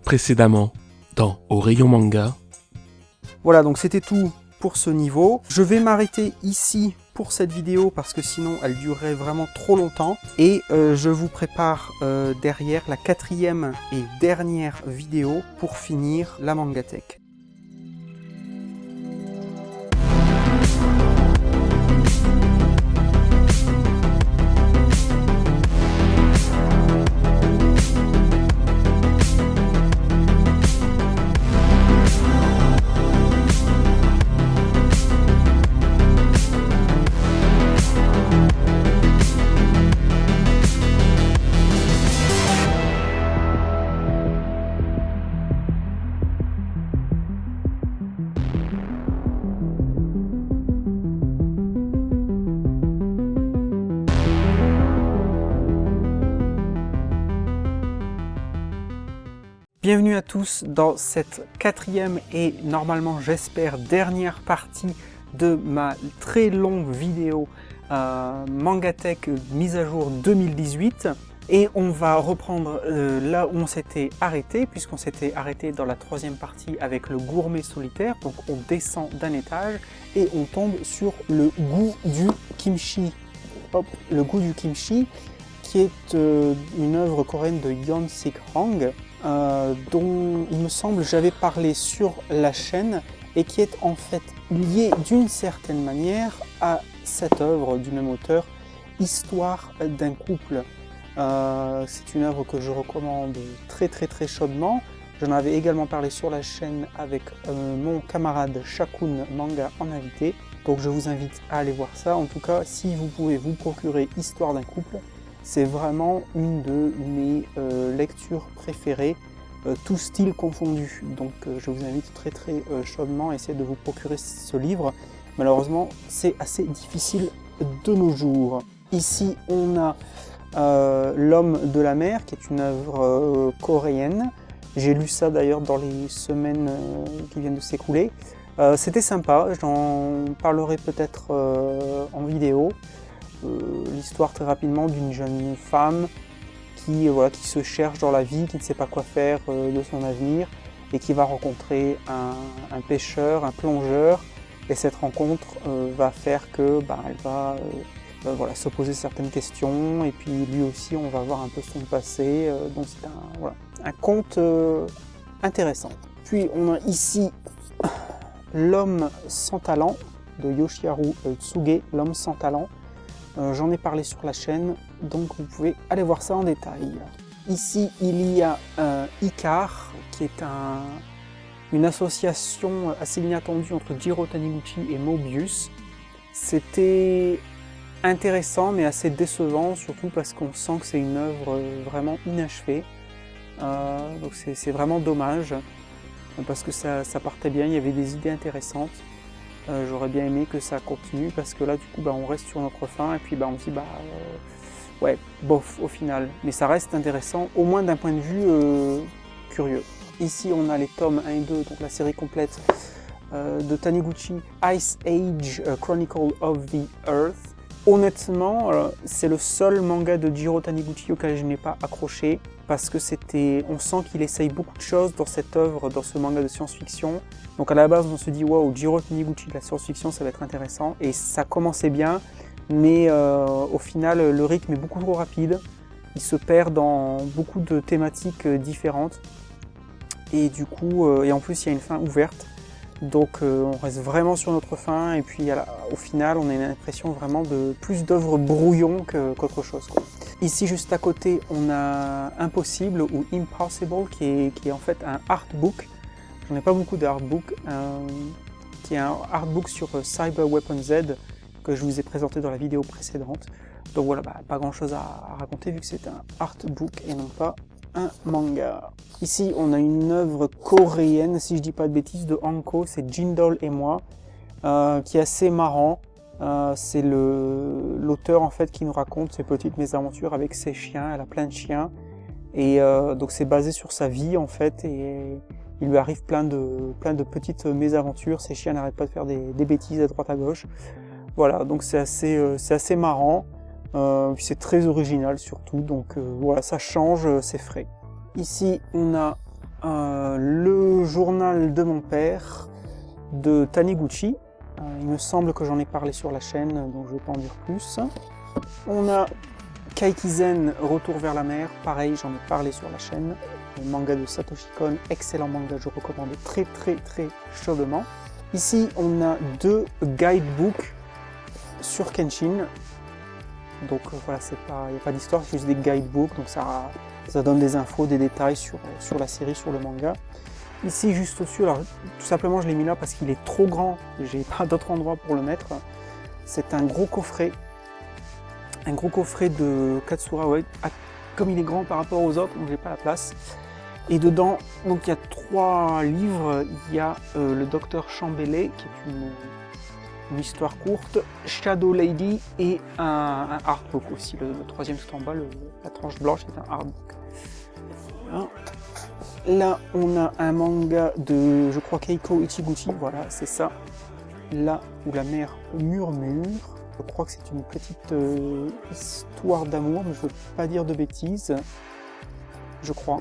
Précédemment, dans Au Rayon Manga. Voilà, donc c'était tout pour ce niveau. Je vais m'arrêter ici pour cette vidéo parce que sinon elle durerait vraiment trop longtemps. Et je vous prépare derrière la 4e et dernière vidéo pour finir la Mangatech. Bienvenue à tous dans cette 4e et normalement j'espère dernière partie de ma très longue vidéo Mangatech mise à jour 2018. Et on va reprendre là où on s'était arrêté, puisqu'on s'était arrêté dans la 3e partie avec le gourmet solitaire. Donc on descend d'un étage et on tombe sur le goût du kimchi. Hop, le goût du kimchi, qui est une œuvre coréenne de Yeon-sik Hong, dont il me semble j'avais parlé sur la chaîne et qui est en fait lié d'une certaine manière à cette œuvre du même auteur, Histoire d'un couple. C'est une œuvre que je recommande très chaudement. J'en avais également parlé sur la chaîne avec mon camarade Shakun Manga en invité, donc je vous invite à aller voir ça. En tout cas, si vous pouvez vous procurer Histoire d'un couple, c'est vraiment une de mes lectures préférées, tout style confondu. Donc je vous invite très chaudement à essayer de vous procurer ce livre. Malheureusement, c'est assez difficile de nos jours. Ici, on a L'homme de la mer, qui est une œuvre coréenne. J'ai lu ça d'ailleurs dans les semaines qui viennent de s'écouler. C'était sympa, j'en parlerai peut-être en vidéo. L'histoire très rapidement d'une jeune femme qui se cherche dans la vie, qui ne sait pas quoi faire de son avenir et qui va rencontrer un pêcheur, un plongeur, et cette rencontre va faire que elle va se poser certaines questions, et puis lui aussi on va voir un peu son passé, donc c'est un conte intéressant. Puis on a ici L'homme sans talent de Yoshiharu Tsuge, L'homme sans talent. J'en ai parlé sur la chaîne, donc vous pouvez aller voir ça en détail. Ici, il y a Icar, qui est une association assez inattendue entre Jiro Taniguchi et Mobius. C'était intéressant, mais assez décevant, surtout parce qu'on sent que c'est une œuvre vraiment inachevée. Donc c'est vraiment dommage, parce que ça partait bien, il y avait des idées intéressantes. J'aurais bien aimé que ça continue, parce que là du coup on reste sur notre fin et puis on se dit ouais, bof au final, mais ça reste intéressant, au moins d'un point de vue curieux. Ici on a les tomes 1 et 2, donc la série complète de Taniguchi, Ice Age Chronicle of the Earth. Honnêtement, c'est le seul manga de Jiro Taniguchi auquel je n'ai pas accroché, parce que on sent qu'il essaye beaucoup de choses dans cette œuvre, dans ce manga de science-fiction. Donc à la base on se dit waouh, Jiro Taniguchi de la science-fiction, ça va être intéressant, et ça commençait bien, mais au final le rythme est beaucoup trop rapide, il se perd dans beaucoup de thématiques différentes, et du coup, et en plus il y a une fin ouverte, donc on reste vraiment sur notre fin, et puis au final on a l'impression vraiment de plus d'œuvres brouillon qu'autre chose, quoi. Ici juste à côté on a Impossible ou Impossible, qui est en fait un artbook. J'en ai pas beaucoup d'artbooks, qui est un artbook sur Cyber Weapon Z que je vous ai présenté dans la vidéo précédente. Donc voilà, pas grand chose à raconter vu que c'est un artbook et non pas un manga. Ici on a une œuvre coréenne, si je dis pas de bêtises, de Hanko, c'est Jindol et moi, qui est assez marrant. C'est l'auteur en fait qui nous raconte ses petites mésaventures avec ses chiens. Elle a plein de chiens et donc c'est basé sur sa vie en fait, et il lui arrive plein de petites mésaventures. Ses chiens n'arrêtent pas de faire des bêtises à droite à gauche. Voilà, donc c'est assez marrant, puis c'est très original surtout, donc voilà, ça change, c'est frais. Ici on a le journal de mon père de Taniguchi. Il me semble que j'en ai parlé sur la chaîne, donc je ne vais pas en dire plus. On a Kaikizen, Retour vers la mer, pareil, j'en ai parlé sur la chaîne. Le manga de Satoshi Kon, excellent manga, je recommande très chaudement. Ici, on a 2 guidebooks sur Kenshin. Donc voilà, il n'y a pas d'histoire, c'est juste des guidebooks, donc ça donne des infos, des détails sur la série, sur le manga. Ici, juste au-dessus, alors tout simplement je l'ai mis là parce qu'il est trop grand, j'ai pas d'autre endroit pour le mettre. C'est un gros coffret de Katsura, ouais, comme il est grand par rapport aux autres, donc j'ai pas la place. Et dedans, donc il y a 3 livres, il y a le Docteur Chambellet, qui est une histoire courte, Shadow Lady et un artbook aussi, le 3e tout en bas, la tranche blanche est un artbook. Voilà. Là, on a un manga de, je crois, Keiko Ichiguchi, voilà, c'est ça. Là où la mer murmure, je crois que c'est une petite histoire d'amour, mais je ne veux pas dire de bêtises, je crois.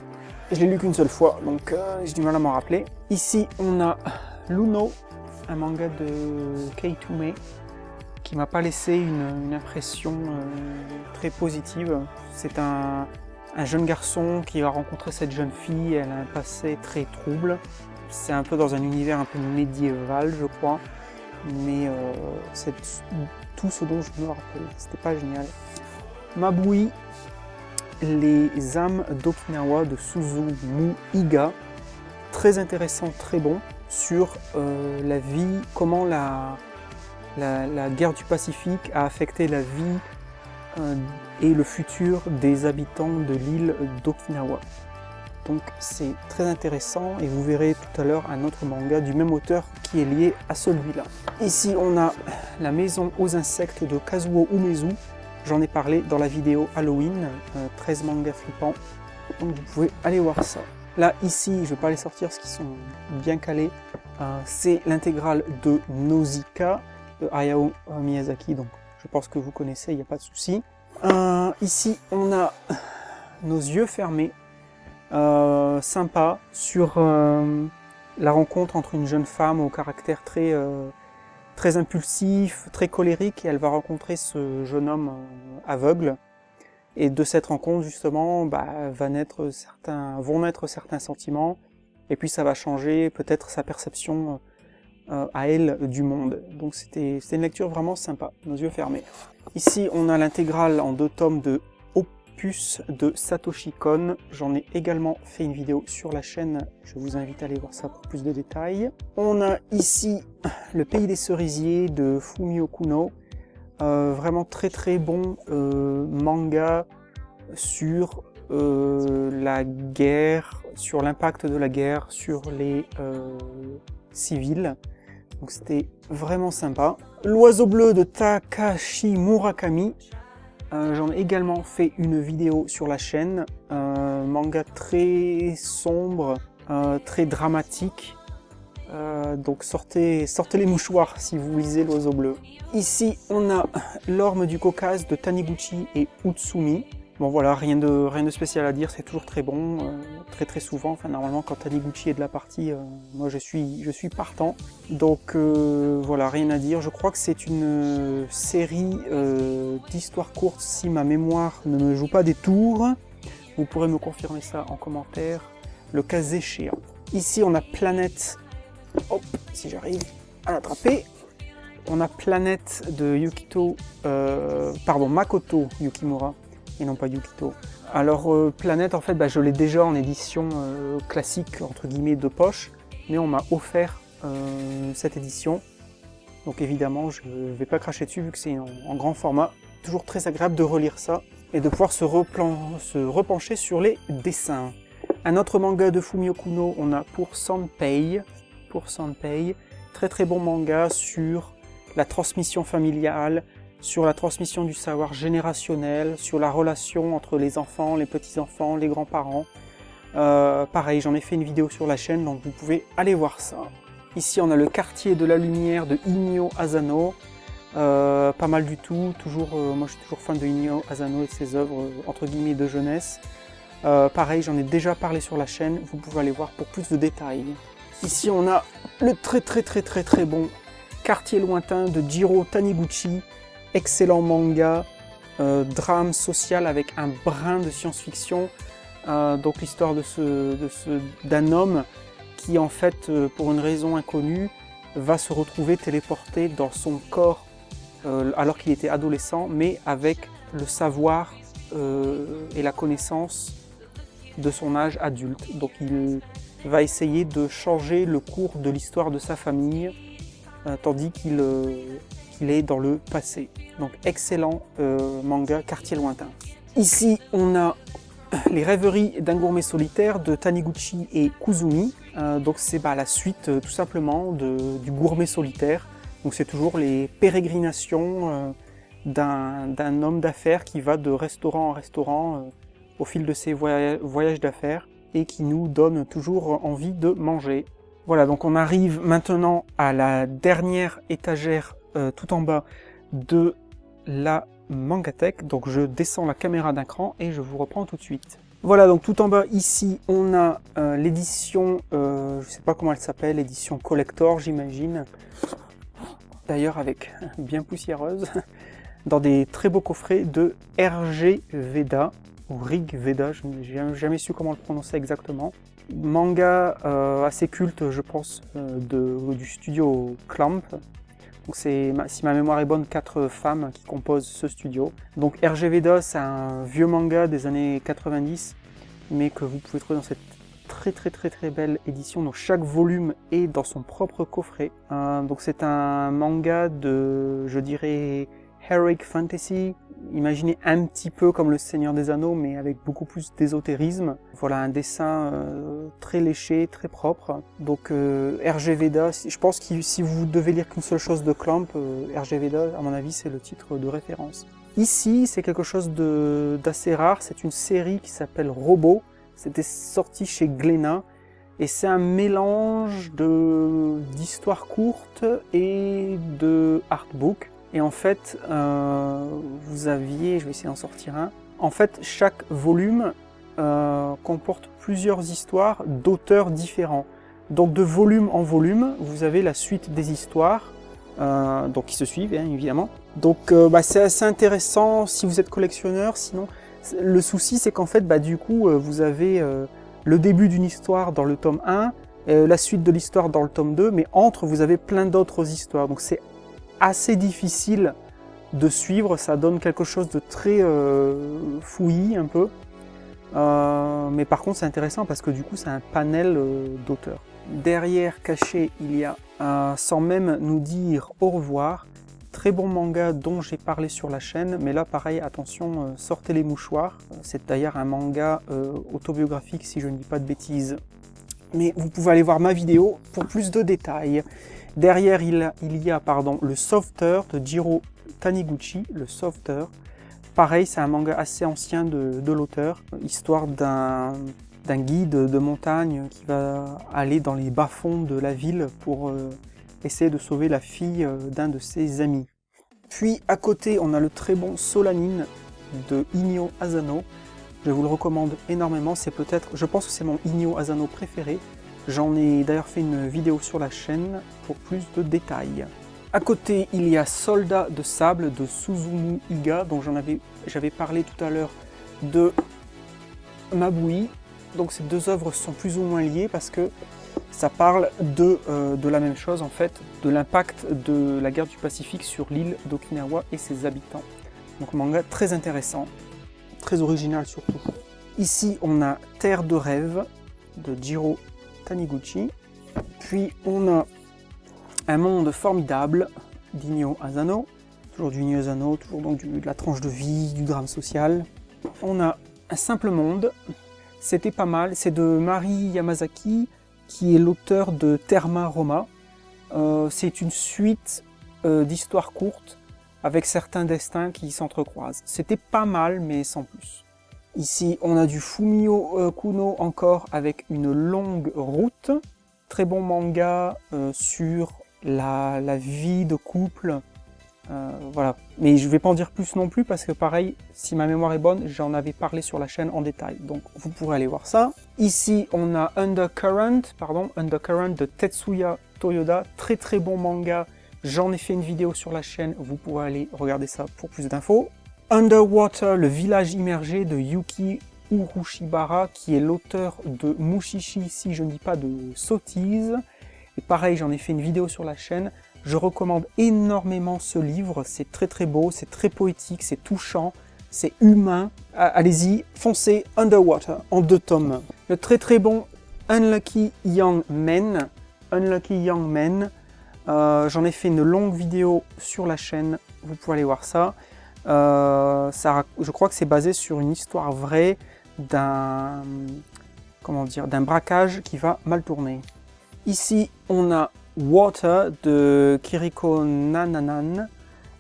Je l'ai lu qu'une seule fois, donc j'ai du mal à m'en rappeler. Ici, on a Luno, un manga de Keitume, qui m'a pas laissé une impression très positive. C'est un jeune garçon qui va rencontrer cette jeune fille, elle a un passé très trouble. C'est un peu dans un univers un peu médiéval, je crois, mais c'est tout ce dont je me rappelle, c'était pas génial. Mabui, les âmes d'Okinawa de Suzumu Iga, très intéressant, très bon, sur la vie, comment la guerre du Pacifique a affecté la vie et le futur des habitants de l'île d'Okinawa. Donc c'est très intéressant et vous verrez tout à l'heure un autre manga du même auteur qui est lié à celui-là. Ici on a La maison aux insectes de Kazuo Umezu. J'en ai parlé dans la vidéo Halloween, 13 mangas flippants, donc vous pouvez aller voir ça. Là ici, je ne vais pas les sortir parce qu'ils sont bien calés, c'est l'intégrale de Nausicaa de Hayao Miyazaki, donc je pense que vous connaissez, il n'y a pas de souci. Ici on a Nos yeux fermés, sympa, sur la rencontre entre une jeune femme au caractère très impulsif, très colérique, et elle va rencontrer ce jeune homme aveugle. Et de cette rencontre, justement, vont naître certains sentiments, et puis ça va changer peut-être sa perception à elle du monde. Donc c'était une lecture vraiment sympa, Nos yeux fermés. Ici, on a l'intégrale en 2 tomes de Opus de Satoshi Kon. J'en ai également fait une vidéo sur la chaîne, je vous invite à aller voir ça pour plus de détails. On a ici Le pays des cerisiers de Fumio Kuno. Vraiment très bon manga sur la guerre, sur l'impact de la guerre sur les civils. Donc c'était vraiment sympa. L'oiseau bleu de Takashi Murakami. J'en ai également fait une vidéo sur la chaîne. Manga très sombre, très dramatique. Donc sortez les mouchoirs si vous lisez l'oiseau bleu. Ici on a L'orme du Caucase de Taniguchi et Utsumi. Bon voilà, rien de spécial à dire, c'est toujours très bon, très souvent, enfin normalement quand Taniguchi est de la partie, moi je suis partant. Donc voilà, rien à dire, je crois que c'est une série d'histoires courtes si ma mémoire ne me joue pas des tours. Vous pourrez me confirmer ça en commentaire, le cas échéant. Ici on a Planète, hop, si j'arrive à l'attraper. On a Planète de Makoto Yukimura, et non pas Yukito. Alors Planète, en fait, je l'ai déjà en édition classique, entre guillemets, de poche, mais on m'a offert cette édition. Donc évidemment, je ne vais pas cracher dessus vu que c'est en grand format. Toujours très agréable de relire ça et de pouvoir se repencher sur les dessins. Un autre manga de Fumio Kuno, on a Pour Sanpei. Très bon manga sur la transmission familiale, sur la transmission du savoir générationnel, sur la relation entre les enfants, les petits-enfants, les grands-parents. Pareil, j'en ai fait une vidéo sur la chaîne, donc vous pouvez aller voir ça. Ici, on a Le quartier de la lumière de Inyo Asano. Pas mal du tout, moi je suis toujours fan de Inyo Asano et de ses œuvres, entre guillemets, de jeunesse. Pareil, j'en ai déjà parlé sur la chaîne, vous pouvez aller voir pour plus de détails. Ici, on a le très bon Quartier lointain de Jiro Taniguchi. Excellent manga, drame social avec un brin de science-fiction. Donc l'histoire d'un homme qui, en fait, pour une raison inconnue, va se retrouver téléporté dans son corps alors qu'il était adolescent, mais avec le savoir et la connaissance de son âge adulte. Donc il va essayer de changer le cours de l'histoire de sa famille, tandis qu'il est dans le passé. Donc excellent manga Quartier lointain. Ici on a les rêveries d'un gourmet solitaire de Taniguchi et Kuzumi. Donc c'est la suite tout simplement du gourmet solitaire. Donc c'est toujours les pérégrinations d'un homme d'affaires qui va de restaurant en restaurant au fil de ses voyages d'affaires et qui nous donne toujours envie de manger. Voilà, donc on arrive maintenant à la dernière étagère tout en bas de la Mangatech. Donc je descends la caméra d'un cran et je vous reprends tout de suite. Voilà, donc tout en bas ici on a l'édition, je sais pas comment elle s'appelle, l'édition collector j'imagine. D'ailleurs avec bien poussiéreuse, dans des très beaux coffrets de RG Veda, ou Rig Veda, je n'ai jamais su comment le prononcer exactement. Manga assez culte, je pense, du studio Clamp. Donc c'est, si ma mémoire est bonne, 4 femmes qui composent ce studio. Donc RG Veda, c'est un vieux manga des années 90, mais que vous pouvez trouver dans cette très belle édition. Donc chaque volume est dans son propre coffret. Donc c'est un manga de, je dirais, Heroic Fantasy. Imaginez un petit peu comme le Seigneur des Anneaux, mais avec beaucoup plus d'ésotérisme. Voilà, un dessin très léché, très propre. Donc RG Veda, je pense que si vous devez lire qu'une seule chose de Clamp, RG Veda, à mon avis, c'est le titre de référence. Ici, c'est quelque chose d'assez rare. C'est une série qui s'appelle Robot. C'était sorti chez Glénat. Et c'est un mélange d'histoires courtes et de artbook. Et en fait, vous aviez, je vais essayer d'en sortir un. En fait, chaque volume comporte plusieurs histoires d'auteurs différents. Donc de volume en volume, vous avez la suite des histoires, donc qui se suivent, hein, évidemment. Donc c'est assez intéressant si vous êtes collectionneur. Sinon, le souci, c'est qu'en fait, du coup, vous avez le début d'une histoire dans le tome 1, la suite de l'histoire dans le tome 2, mais entre, vous avez plein d'autres histoires. Donc c'est assez difficile de suivre, ça donne quelque chose de très fouillis un peu, mais par contre c'est intéressant parce que du coup c'est un panel d'auteurs. Derrière caché il y a, sans même nous dire au revoir, très bon manga dont j'ai parlé sur la chaîne, mais là pareil, attention, sortez les mouchoirs. C'est d'ailleurs un manga autobiographique si je ne dis pas de bêtises, mais vous pouvez aller voir ma vidéo pour plus de détails. Derrière, il y a le Softer de Jiro Taniguchi, le Softer. Pareil, c'est un manga assez ancien de l'auteur, histoire d'un guide de montagne qui va aller dans les bas-fonds de la ville pour essayer de sauver la fille d'un de ses amis. Puis à côté, on a le très bon Solanin de Inyo Asano. Je vous le recommande énormément, c'est peut-être, je pense que c'est mon Inyo Asano préféré. J'en ai d'ailleurs fait une vidéo sur la chaîne pour plus de détails. À côté, il y a Soldat de sable de Suzumu Iga, dont j'avais parlé tout à l'heure de Mabui. Donc ces deux œuvres sont plus ou moins liées parce que ça parle de la même chose en fait, de l'impact de la guerre du Pacifique sur l'île d'Okinawa et ses habitants. Donc un manga très intéressant, très original surtout. Ici, on a Terre de rêve de Jiro Taniguchi. Puis on a Un monde formidable d'Inyo Asano. Toujours du Inyo Asano, toujours donc de la tranche de vie, du drame social. On a Un simple monde. C'était pas mal. C'est de Mari Yamazaki, qui est l'auteur de Terma Roma. C'est une suite d'histoires courtes avec certains destins qui s'entrecroisent. C'était pas mal, mais sans plus. Ici, on a du Fumio Kuno encore avec Une longue route. Très bon manga sur la vie de couple Voilà. Mais je vais pas en dire plus non plus parce que pareil, si ma mémoire est bonne, j'en avais parlé sur la chaîne en détail. Donc vous pourrez aller voir ça. Ici, on a Undercurrent de Tetsuya Toyoda. Très très bon manga. J'en ai fait une vidéo sur la chaîne. Vous pourrez aller regarder ça pour plus d'infos. Underwater, le village immergé de Yuki Urushibara, qui est l'auteur de Mushishi, si je ne dis pas de sottises. Et pareil, j'en ai fait une vidéo sur la chaîne. Je recommande énormément ce livre, c'est très très beau, c'est très poétique, c'est touchant, c'est humain. Allez-y, foncez, Underwater, en 2 tomes. Le très très bon Unlucky Young Men. J'en ai fait une longue vidéo sur la chaîne, vous pouvez aller voir ça. Je crois que c'est basé sur une histoire vraie d'un braquage qui va mal tourner. Ici, on a Water de Kiriko Nananan.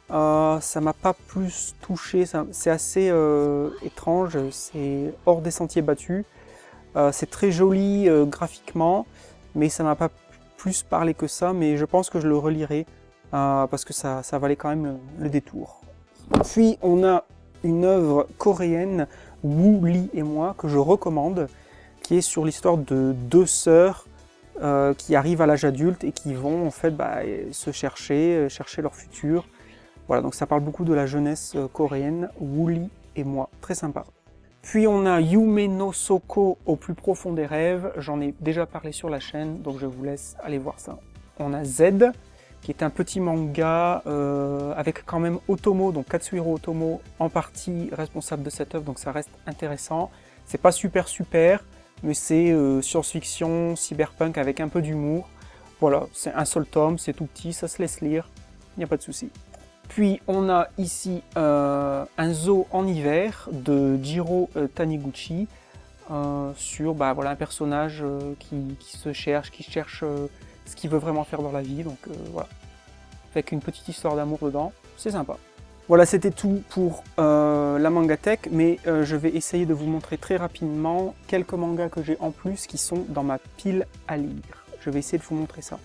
Ça m'a pas plus touché, c'est assez étrange, c'est hors des sentiers battus. C'est très joli graphiquement, mais ça m'a pas plus parlé que ça, mais je pense que je le relirai parce que ça valait quand même le détour. Puis on a une œuvre coréenne, Woo Lee et moi, que je recommande, qui est sur l'histoire de 2 sœurs qui arrivent à l'âge adulte et qui vont en fait se chercher leur futur. Voilà, donc ça parle beaucoup de la jeunesse coréenne, Woo Lee et moi, très sympa. Puis on a Yume no Soko au plus profond des rêves, j'en ai déjà parlé sur la chaîne, donc je vous laisse aller voir ça. On a Z, qui est un petit manga avec quand même Otomo, donc Katsuhiro Otomo, en partie responsable de cette œuvre, donc ça reste intéressant. C'est pas super, mais c'est science-fiction, cyberpunk avec un peu d'humour. Voilà, c'est un seul tome, c'est tout petit, ça se laisse lire, il n'y a pas de souci. Puis on a ici un zoo en hiver de Jiro Taniguchi sur un personnage qui cherche ce qu'il veut vraiment faire dans la vie, donc voilà. Avec une petite histoire d'amour dedans, c'est sympa. Voilà, c'était tout pour la Mangatech, mais je vais essayer de vous montrer très rapidement quelques mangas que j'ai en plus qui sont dans ma pile à lire. Je vais essayer de vous montrer ça.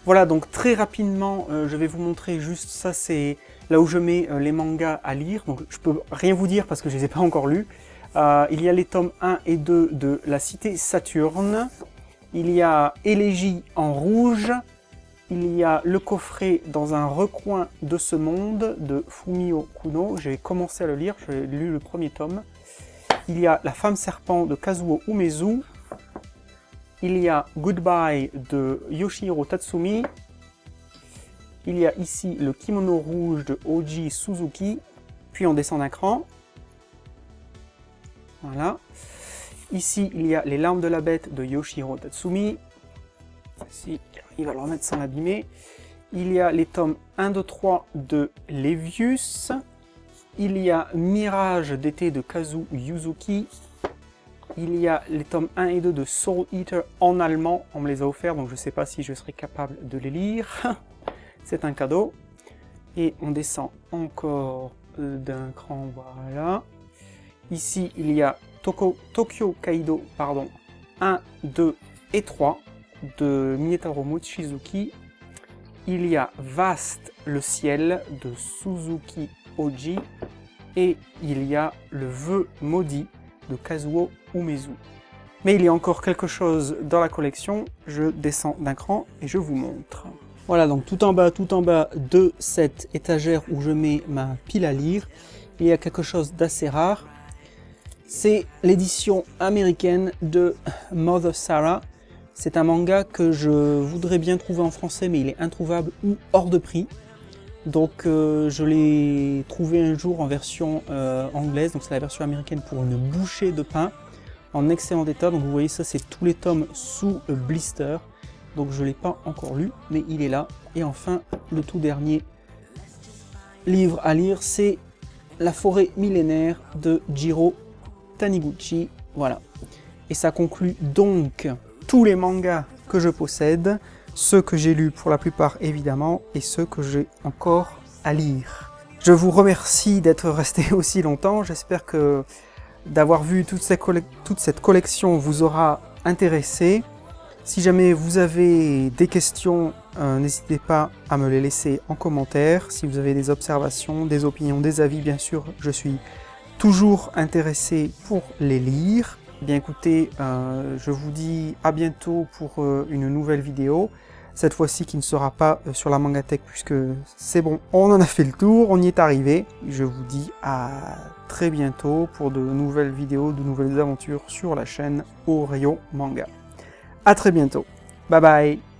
Voilà, donc très rapidement, je vais vous montrer juste ça, c'est là où je mets les mangas à lire. Donc je peux rien vous dire parce que je les ai pas encore lus. Il y a les tomes 1 et 2 de La Cité Saturne. Il y a Élégie en rouge. Il y a le coffret Dans un recoin de ce monde de Fumio Kuno. J'ai commencé à le lire, j'ai lu le premier tome. Il y a La Femme Serpent de Kazuo Umezu. Il y a Goodbye de Yoshihiro Tatsumi. Il y a ici Le Kimono rouge de Oji Suzuki. Puis on descend d'un cran. Voilà. Ici, il y a Les Larmes de la Bête de Yoshihiro Tatsumi. Ici, il va le remettre sans l'abîmer. Il y a les tomes 1, 2, 3 de Levius. Il y a Mirage d'été de Kazu Yuzuki. Il y a les tomes 1 et 2 de Soul Eater en allemand. On me les a offerts, donc je ne sais pas si je serai capable de les lire. C'est un cadeau. Et on descend encore d'un cran, voilà. Ici, il y a Tokyo Kaido, 1, 2 et 3 de Minetaro Mochizuki. Il y a Vaste le ciel de Suzuki Oji. Et il y a Le vœu maudit de Kazuo Umezu. Mais il y a encore quelque chose dans la collection. Je descends d'un cran et je vous montre. Voilà, donc tout en bas de cette étagère où je mets ma pile à lire, il y a quelque chose d'assez rare. C'est l'édition américaine de Mother Sarah. C'est un manga que je voudrais bien trouver en français, mais il est introuvable ou hors de prix. Donc je l'ai trouvé un jour en version anglaise, donc c'est la version américaine pour une bouchée de pain, en excellent état. Donc vous voyez ça, c'est tous les tomes sous blister. Donc je ne l'ai pas encore lu, mais il est là. Et enfin, le tout dernier livre à lire, c'est La forêt millénaire de Jiro Taniguchi. Voilà. Et ça conclut donc tous les mangas que je possède, ceux que j'ai lus pour la plupart évidemment, et ceux que j'ai encore à lire. Je vous remercie d'être resté aussi longtemps. J'espère que d'avoir vu toute cette collection vous aura intéressé. Si jamais vous avez des questions, n'hésitez pas à me les laisser en commentaire. Si vous avez des observations, des opinions, des avis, bien sûr, je suis toujours intéressé pour les lire. Bien écoutez, je vous dis à bientôt pour une nouvelle vidéo. Cette fois-ci qui ne sera pas sur la Mangatech puisque c'est bon, on en a fait le tour, on y est arrivé. Je vous dis à très bientôt pour de nouvelles vidéos, de nouvelles aventures sur la chaîne Au Rayon Manga. À très bientôt. Bye bye.